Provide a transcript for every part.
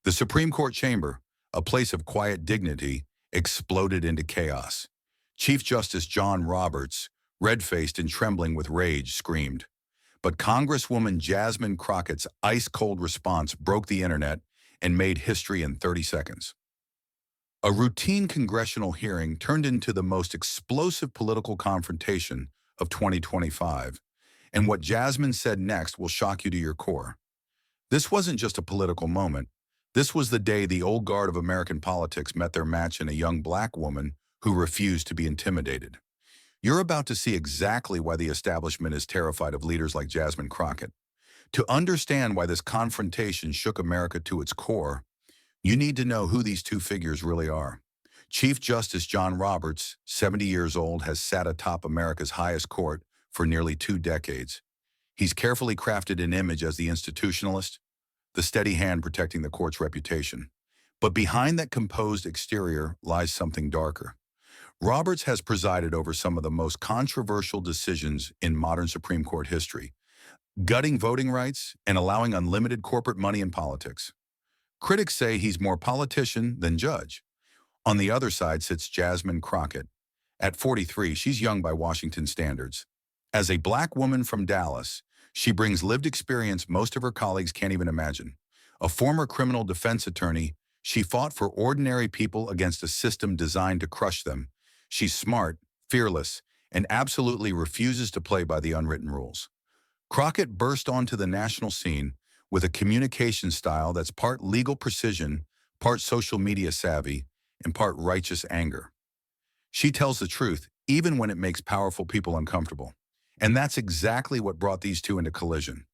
The Supreme Court chamber, a place of quiet dignity, exploded into chaos. Chief Justice John Roberts, red-faced and trembling with rage, screamed. But Congresswoman Jasmine Crockett's ice-cold response broke the internet and made history in 30 seconds. A routine congressional hearing turned into the most explosive political confrontation of 2025, and what Jasmine said next will shock you to your core. This wasn't just a political moment. This was the day the old guard of American politics met their match in a young black woman who refused to be intimidated. You're about to see exactly why the establishment is terrified of leaders like Jasmine Crockett. To understand why this confrontation shook America to its core, you need to know who these two figures really are. Chief Justice John Roberts, 70 years old, has sat atop America's highest court for nearly 2 decades. He's carefully crafted an image as the institutionalist, the steady hand protecting the court's reputation. But behind that composed exterior lies something darker. Roberts has presided over some of the most controversial decisions in modern Supreme Court history, gutting voting rights and allowing unlimited corporate money in politics. Critics say he's more politician than judge. On the other side sits Jasmine Crockett. At 43, she's young by Washington standards. As a black woman from Dallas, she brings lived experience most of her colleagues can't even imagine. A former criminal defense attorney, she fought for ordinary people against a system designed to crush them. She's smart, fearless, and absolutely refuses to play by the unwritten rules. Crockett burst onto the national scene with a communication style that's part legal precision, part social media savvy, and part righteous anger. She tells the truth, even when it makes powerful people uncomfortable. And that's exactly what brought these two into collision.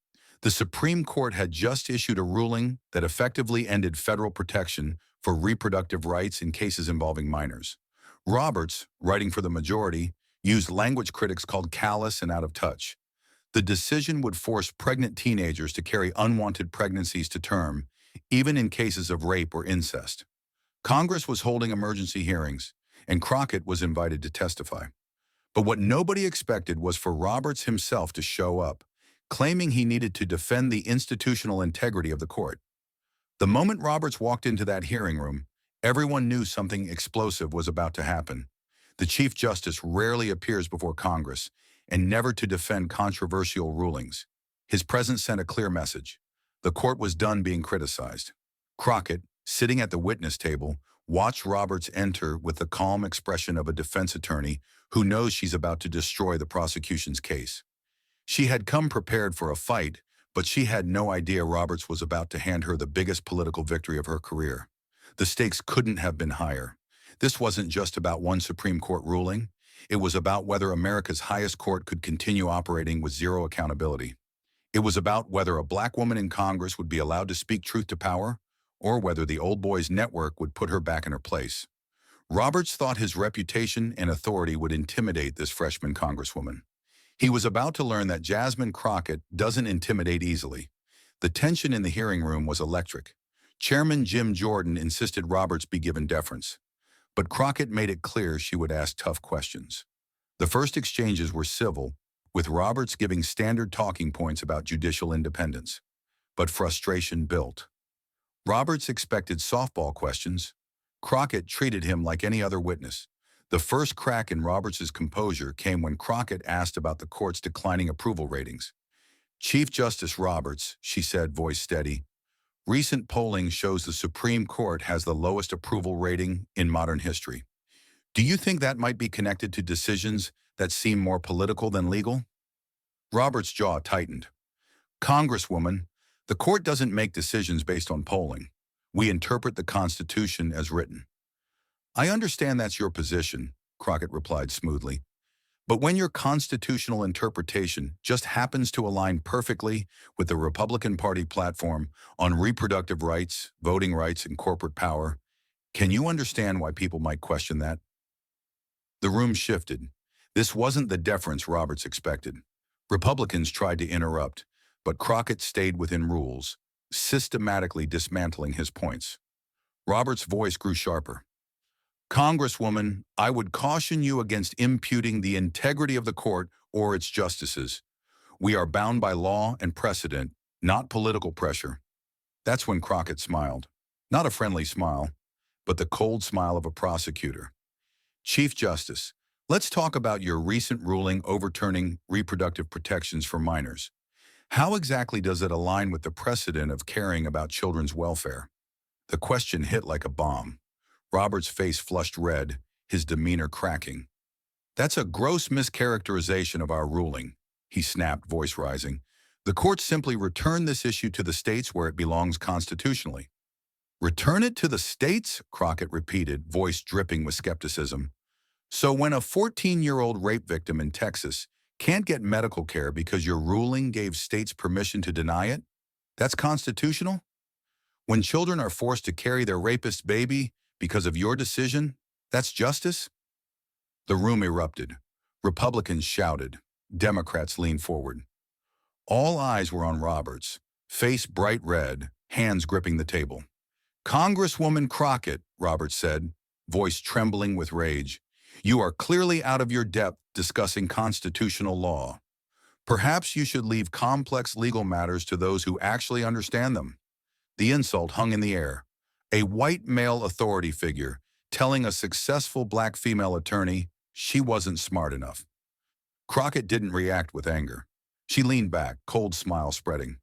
The Supreme Court had just issued a ruling that effectively ended federal protection for reproductive rights in cases involving minors. Roberts, writing for the majority, used language critics called callous and out of touch. The decision would force pregnant teenagers to carry unwanted pregnancies to term, even in cases of rape or incest. Congress was holding emergency hearings, and Crockett was invited to testify. But what nobody expected was for Roberts himself to show up, claiming he needed to defend the institutional integrity of the court. The moment Roberts walked into that hearing room, everyone knew something explosive was about to happen. The Chief Justice rarely appears before Congress, and never to defend controversial rulings. His presence sent a clear message. The court was done being criticized. Crockett, sitting at the witness table, watched Roberts enter with the calm expression of a defense attorney who knows she's about to destroy the prosecution's case. She had come prepared for a fight, but she had no idea Roberts was about to hand her the biggest political victory of her career. The stakes couldn't have been higher. This wasn't just about one Supreme Court ruling. It was about whether America's highest court could continue operating with zero accountability. It was about whether a black woman in Congress would be allowed to speak truth to power, or whether the old boys network would put her back in her place. Roberts thought his reputation and authority would intimidate this freshman congresswoman. He was about to learn that Jasmine Crockett doesn't intimidate easily. The tension in the hearing room was electric. Chairman Jim Jordan insisted Roberts be given deference, but Crockett made it clear she would ask tough questions. The first exchanges were civil, with Roberts giving standard talking points about judicial independence. But frustration built. Roberts expected softball questions. Crockett treated him like any other witness. The first crack in Roberts's composure came when Crockett asked about the court's declining approval ratings. "Chief Justice Roberts," she said, voice steady, "recent polling shows the Supreme Court has the lowest approval rating in modern history. Do you think that might be connected to decisions that seem more political than legal?" Roberts' jaw tightened. "Congresswoman, the court doesn't make decisions based on polling. We interpret the Constitution as written." "I understand that's your position," Crockett replied smoothly. "But when your constitutional interpretation just happens to align perfectly with the Republican Party platform on reproductive rights, voting rights, and corporate power, can you understand why people might question that?" The room shifted. This wasn't the deference Roberts expected. Republicans tried to interrupt, but Crockett stayed within rules, systematically dismantling his points. Roberts' voice grew sharper. "Congresswoman, I would caution you against imputing the integrity of the court or its justices. We are bound by law and precedent, not political pressure." That's when Crockett smiled. Not a friendly smile, but the cold smile of a prosecutor. Chief Justice, let's talk about your recent ruling overturning reproductive protections for minors. How exactly does it align with the precedent of caring about children's welfare? The question hit like a bomb. Robert's face flushed red, his demeanor cracking. That's a gross mischaracterization of our ruling, he snapped, voice rising. The court simply returned this issue to the states where it belongs constitutionally. Return it to the states? Crockett repeated, voice dripping with skepticism. So when a 14-year-old rape victim in Texas can't get medical care because your ruling gave states permission to deny it, that's constitutional? When children are forced to carry their rapist's baby because of your decision, that's justice? The room erupted. Republicans shouted. Democrats leaned forward. All eyes were on Roberts, face bright red, hands gripping the table. Congresswoman Crockett, Roberts said, voice trembling with rage, you are clearly out of your depth discussing constitutional law. Perhaps you should leave complex legal matters to those who actually understand them. The insult hung in the air. A white male authority figure telling a successful black female attorney she wasn't smart enough. Crockett didn't react with anger. She leaned back, cold smile spreading.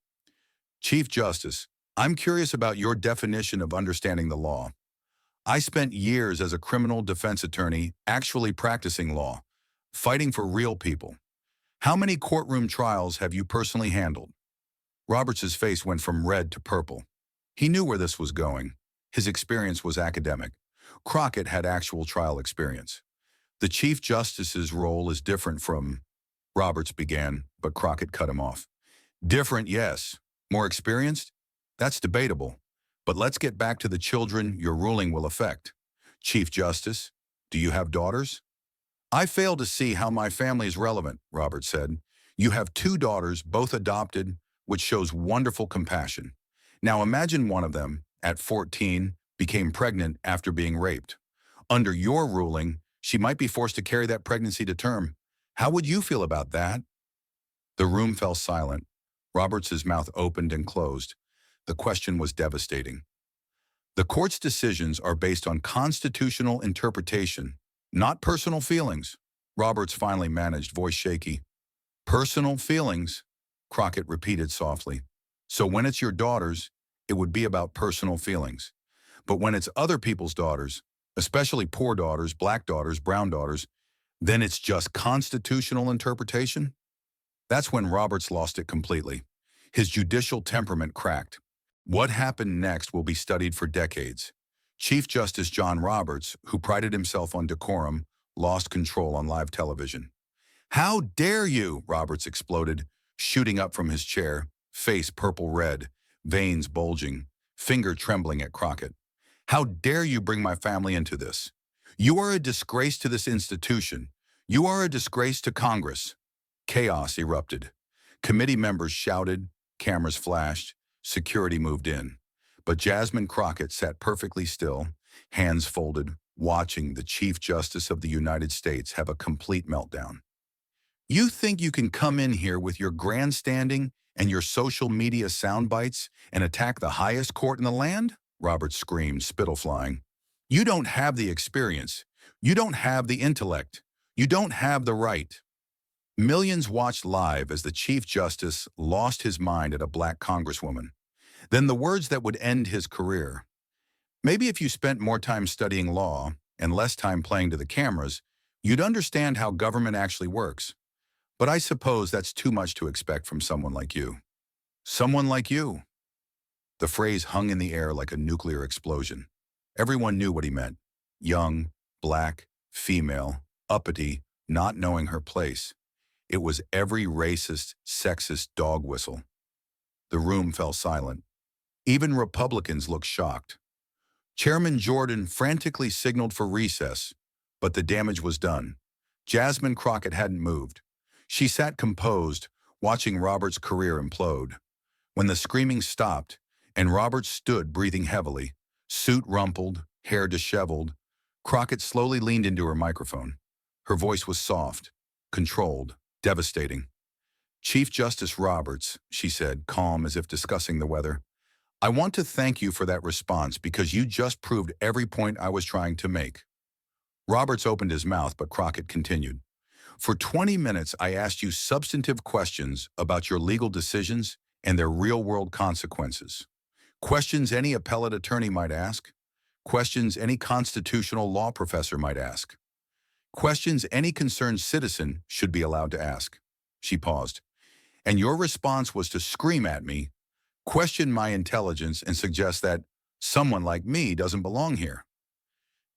Chief Justice, I'm curious about your definition of understanding the law. I spent years as a criminal defense attorney actually practicing law, fighting for real people. How many courtroom trials have you personally handled? Roberts' face went from red to purple. He knew where this was going. His experience was academic. Crockett had actual trial experience. The Chief Justice's role is different from, Roberts began, but Crockett cut him off. Different, yes. More experienced? That's debatable. But let's get back to the children your ruling will affect. Chief Justice, do you have daughters? I fail to see how my family is relevant, Roberts said. You have two daughters, both adopted, which shows wonderful compassion. Now imagine one of them, at 14, became pregnant after being raped. Under your ruling, she might be forced to carry that pregnancy to term. How would you feel about that? The room fell silent. Roberts' mouth opened and closed. The question was devastating. The court's decisions are based on constitutional interpretation, not personal feelings. Roberts finally managed, voice shaky. Personal feelings, Crockett repeated softly. So when it's your daughters, it would be about personal feelings. But when it's other people's daughters, especially poor daughters, black daughters, brown daughters, then it's just constitutional interpretation? That's when Roberts lost it completely. His judicial temperament cracked. What happened next will be studied for decades. Chief Justice John Roberts, who prided himself on decorum, lost control on live television. How dare you, Roberts exploded, shooting up from his chair, face purple-red, veins bulging, finger trembling at Crockett. How dare you bring my family into this? You are a disgrace to this institution. You are a disgrace to Congress. Chaos erupted. Committee members shouted, cameras flashed, security moved in. But Jasmine Crockett sat perfectly still, hands folded, watching the Chief Justice of the United States have a complete meltdown. You think you can come in here with your grandstanding and your social media sound bites and attack the highest court in the land? Roberts screamed, spittle flying. You don't have the experience. You don't have the intellect. You don't have the right. Millions watched live as the Chief Justice lost his mind at a black congresswoman. Then the words that would end his career. Maybe if you spent more time studying law and less time playing to the cameras, you'd understand how government actually works. But I suppose that's too much to expect from someone like you. Someone like you. The phrase hung in the air like a nuclear explosion. Everyone knew what he meant. Young, black, female, uppity, not knowing her place. It was every racist, sexist dog whistle. The room fell silent. Even Republicans looked shocked. Chairman Jordan frantically signaled for recess, but the damage was done. Jasmine Crockett hadn't moved. She sat composed, watching Roberts' career implode. When the screaming stopped, and Roberts stood breathing heavily, suit rumpled, hair disheveled, Crockett slowly leaned into her microphone. Her voice was soft, controlled, devastating. Chief Justice Roberts, she said, calm as if discussing the weather, I want to thank you for that response because you just proved every point I was trying to make. Roberts opened his mouth, but Crockett continued. For 20 minutes, I asked you substantive questions about your legal decisions and their real-world consequences. Questions any appellate attorney might ask. Questions any constitutional law professor might ask. Questions any concerned citizen should be allowed to ask. She paused. And your response was to scream at me, question my intelligence, and suggest that someone like me doesn't belong here.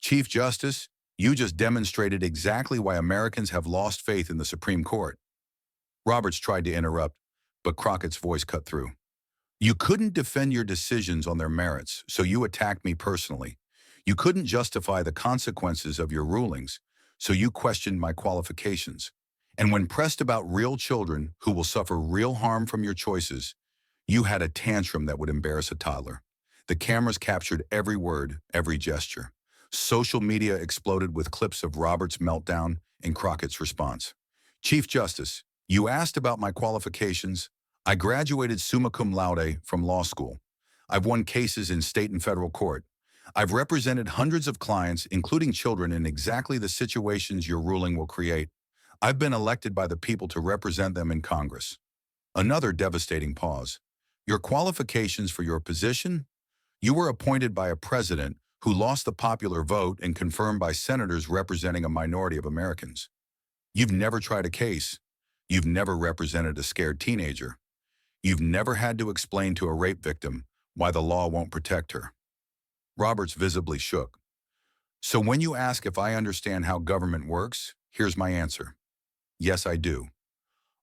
Chief Justice, you just demonstrated exactly why Americans have lost faith in the Supreme Court. Roberts tried to interrupt, but Crockett's voice cut through. You couldn't defend your decisions on their merits, so you attacked me personally. You couldn't justify the consequences of your rulings, so you questioned my qualifications. And when pressed about real children who will suffer real harm from your choices, you had a tantrum that would embarrass a toddler. The cameras captured every word, every gesture. Social media exploded with clips of Roberts' meltdown and Crockett's response. Chief Justice, you asked about my qualifications. I graduated summa cum laude from law school. I've won cases in state and federal court. I've represented hundreds of clients, including children, in exactly the situations your ruling will create. I've been elected by the people to represent them in Congress. Another devastating pause. Your qualifications for your position? You were appointed by a president who lost the popular vote and confirmed by senators representing a minority of Americans. You've never tried a case. You've never represented a scared teenager. You've never had to explain to a rape victim why the law won't protect her. Roberts visibly shook. So when you ask if I understand how government works, here's my answer. Yes, I do.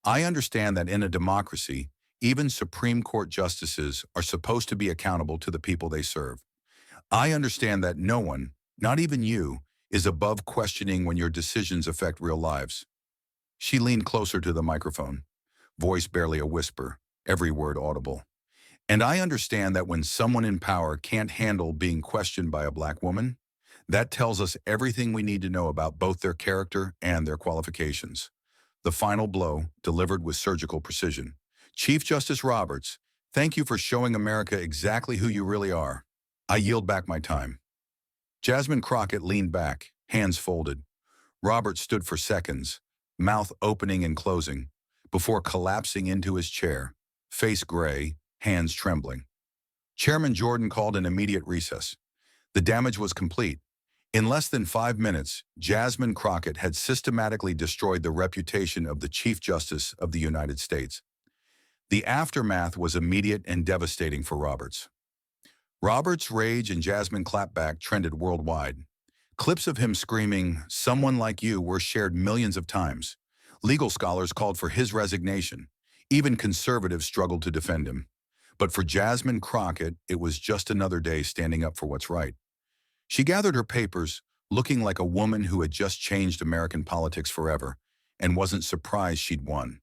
I understand that in a democracy, even Supreme Court justices are supposed to be accountable to the people they serve. I understand that no one, not even you, is above questioning when your decisions affect real lives. She leaned closer to the microphone, voice barely a whisper, every word audible. And I understand that when someone in power can't handle being questioned by a black woman, that tells us everything we need to know about both their character and their qualifications. The final blow, delivered with surgical precision. Chief Justice Roberts, thank you for showing America exactly who you really are. I yield back my time. Jasmine Crockett leaned back, hands folded. Roberts stood for seconds, mouth opening and closing, before collapsing into his chair, face gray, hands trembling. Chairman Jordan called an immediate recess. The damage was complete. In less than 5 minutes, Jasmine Crockett had systematically destroyed the reputation of the Chief Justice of the United States. The aftermath was immediate and devastating for Roberts. Roberts' rage and Jasmine clapback trended worldwide. Clips of him screaming, "Someone like you," were shared millions of times. Legal scholars called for his resignation. Even conservatives struggled to defend him. But for Jasmine Crockett, it was just another day standing up for what's right. She gathered her papers, looking like a woman who had just changed American politics forever, and wasn't surprised she'd won.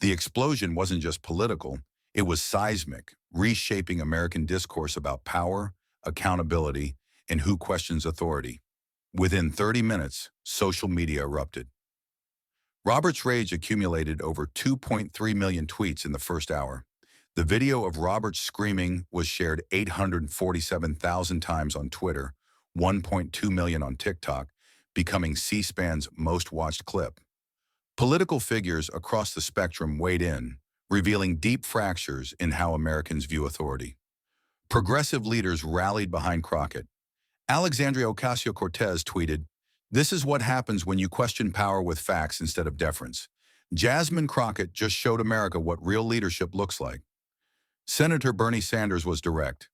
The explosion wasn't just political, it was seismic, reshaping American discourse about power, accountability, and who questions authority. Within 30 minutes, social media erupted. Roberts' rage accumulated over 2.3 million tweets in the first hour. The video of Roberts screaming was shared 847,000 times on Twitter, 1.2 million on TikTok, becoming C-SPAN's most watched clip. Political figures across the spectrum weighed in, revealing deep fractures in how Americans view authority. Progressive leaders rallied behind Crockett. Alexandria Ocasio-Cortez tweeted, "This is what happens when you question power with facts instead of deference. Jasmine Crockett just showed America what real leadership looks like." Senator Bernie Sanders was direct.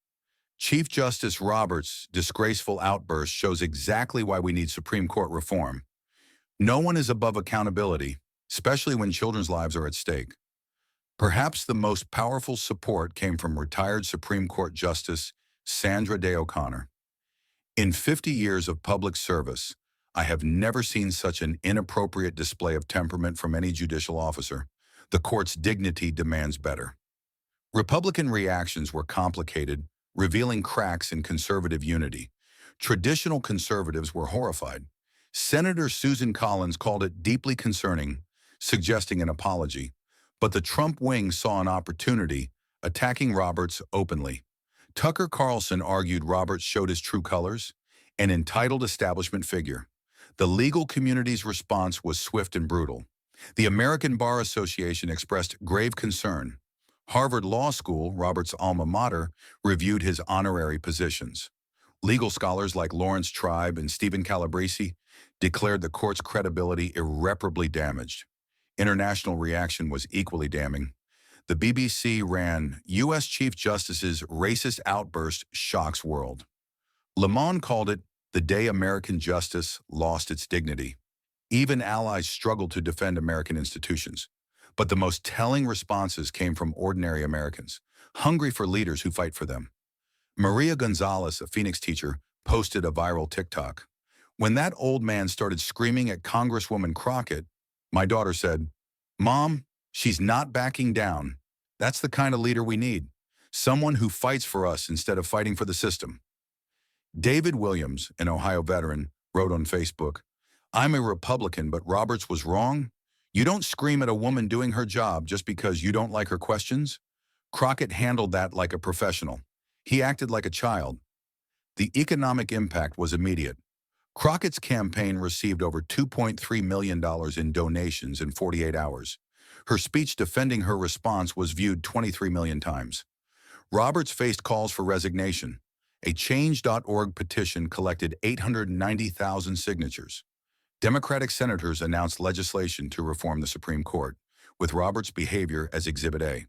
Chief Justice Roberts' disgraceful outburst shows exactly why we need Supreme Court reform. No one is above accountability, especially when children's lives are at stake. Perhaps the most powerful support came from retired Supreme Court Justice Sandra Day O'Connor. In 50 years of public service, I have never seen such an inappropriate display of temperament from any judicial officer. The court's dignity demands better. Republican reactions were complicated, revealing cracks in conservative unity. Traditional conservatives were horrified. Senator Susan Collins called it deeply concerning, suggesting an apology. But the Trump wing saw an opportunity, attacking Roberts openly. Tucker Carlson argued Roberts showed his true colors, an entitled establishment figure. The legal community's response was swift and brutal. The American Bar Association expressed grave concern. Harvard Law School, Roberts' alma mater, reviewed his honorary positions. Legal scholars like Lawrence Tribe and Stephen Calabrese declared the court's credibility irreparably damaged. International reaction was equally damning. The BBC ran, U.S. Chief Justice's racist outburst shocks world. Le Monde called it the day American justice lost its dignity. Even allies struggled to defend American institutions. But the most telling responses came from ordinary Americans, hungry for leaders who fight for them. Maria Gonzalez, a Phoenix teacher, posted a viral TikTok. When that old man started screaming at Congresswoman Crockett, my daughter said, "Mom, she's not backing down. That's the kind of leader we need. Someone who fights for us instead of fighting for the system." David Williams, an Ohio veteran, wrote on Facebook, "I'm a Republican, but Roberts was wrong. You don't scream at a woman doing her job just because you don't like her questions." Crockett handled that like a professional. He acted like a child. The economic impact was immediate. Crockett's campaign received over $2.3 million in donations in 48 hours. Her speech defending her response was viewed 23 million times. Roberts faced calls for resignation. A Change.org petition collected 890,000 signatures. Democratic senators announced legislation to reform the Supreme Court, with Roberts' behavior as Exhibit A.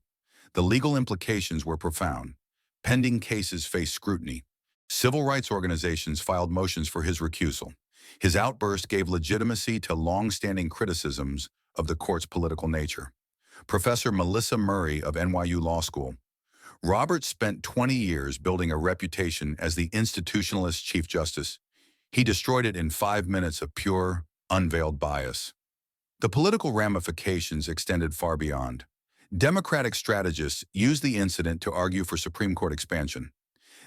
The legal implications were profound. Pending cases faced scrutiny. Civil rights organizations filed motions for his recusal. His outburst gave legitimacy to long-standing criticisms of the court's political nature. Professor Melissa Murray of NYU Law School. Roberts spent 20 years building a reputation as the institutionalist Chief Justice. He destroyed it in 5 minutes of pure, unveiled bias. The political ramifications extended far beyond. Democratic strategists used the incident to argue for Supreme Court expansion.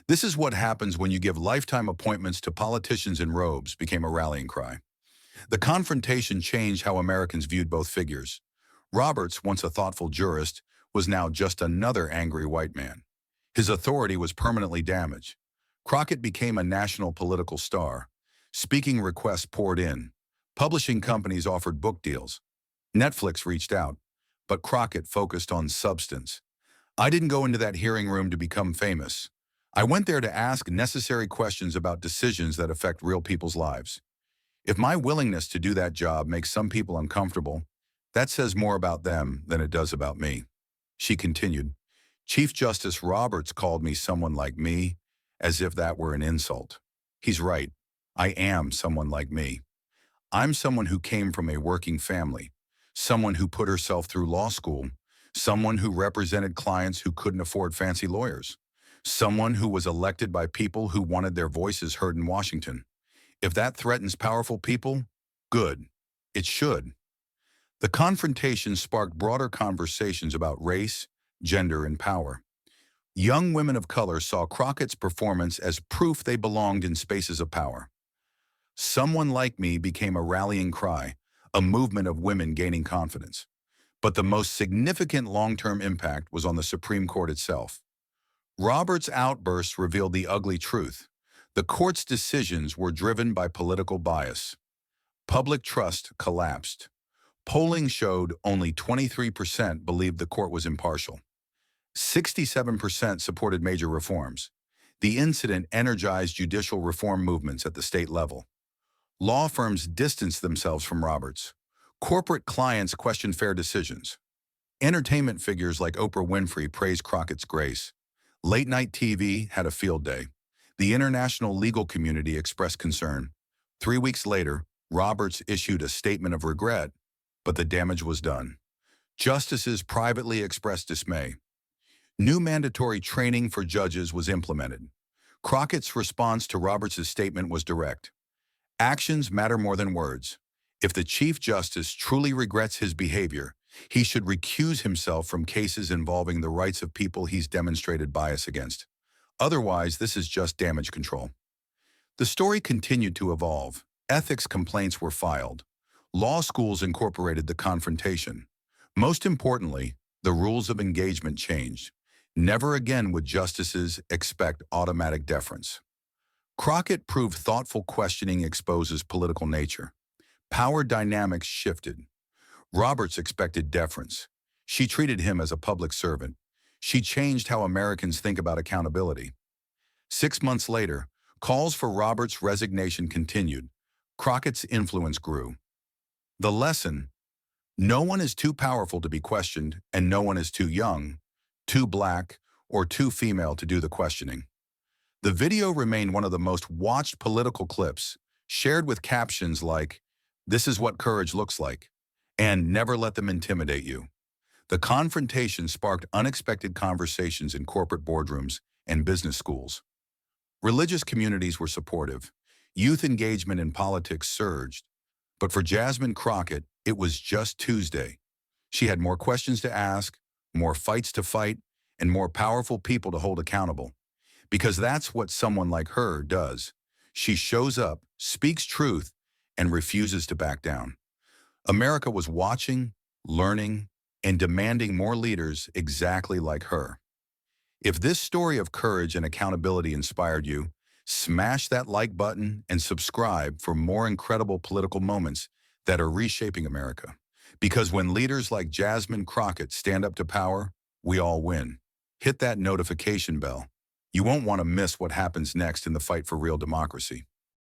"This is what happens when you give lifetime appointments to politicians in robes," became a rallying cry. The confrontation changed how Americans viewed both figures. Roberts, once a thoughtful jurist, was now just another angry white man. His authority was permanently damaged. Crockett became a national political star. Speaking requests poured in. Publishing companies offered book deals. Netflix reached out, but Crockett focused on substance. "I didn't go into that hearing room to become famous. I went there to ask necessary questions about decisions that affect real people's lives. If my willingness to do that job makes some people uncomfortable, that says more about them than it does about me." She continued, "Chief Justice Roberts called me someone like me, as if that were an insult. He's right. I am someone like me. I'm someone who came from a working family, someone who put herself through law school, someone who represented clients who couldn't afford fancy lawyers, someone who was elected by people who wanted their voices heard in Washington. If that threatens powerful people, good. It should." The confrontation sparked broader conversations about race, gender, and power. Young women of color saw Crockett's performance as proof they belonged in spaces of power. "Someone like me" became a rallying cry, a movement of women gaining confidence. But the most significant long-term impact was on the Supreme Court itself. Roberts' outbursts revealed the ugly truth. The court's decisions were driven by political bias. Public trust collapsed. Polling showed only 23% believed the court was impartial. 67% supported major reforms. The incident energized judicial reform movements at the state level. Law firms distanced themselves from Roberts. Corporate clients questioned fair decisions. Entertainment figures like Oprah Winfrey praised Crockett's grace. Late-night TV had a field day. The international legal community expressed concern. 3 weeks later, Roberts issued a statement of regret, but the damage was done. Justices privately expressed dismay. New mandatory training for judges was implemented. Crockett's response to Roberts' statement was direct. Actions matter more than words. If the Chief Justice truly regrets his behavior, he should recuse himself from cases involving the rights of people he's demonstrated bias against. Otherwise, this is just damage control. The story continued to evolve. Ethics complaints were filed. Law schools incorporated the confrontation. Most importantly, the rules of engagement changed. Never again would justices expect automatic deference. Crockett proved thoughtful questioning exposes political nature. Power dynamics shifted. Roberts expected deference. She treated him as a public servant. She changed how Americans think about accountability. 6 months later, calls for Roberts' resignation continued. Crockett's influence grew. The lesson: no one is too powerful to be questioned, and no one is too young, too black, or too female to do the questioning. The video remained one of the most watched political clips, shared with captions like, "This is what courage looks like," and "Never let them intimidate you." The confrontation sparked unexpected conversations in corporate boardrooms and business schools. Religious communities were supportive. Youth engagement in politics surged. But for Jasmine Crockett, it was just Tuesday. She had more questions to ask, more fights to fight, and more powerful people to hold accountable. Because that's what someone like her does. She shows up, speaks truth, and refuses to back down. America was watching, learning, and demanding more leaders exactly like her. If this story of courage and accountability inspired you, smash that like button and subscribe for more incredible political moments that are reshaping America. Because when leaders like Jasmine Crockett stand up to power, we all win. Hit that notification bell. You won't want to miss what happens next in the fight for real democracy.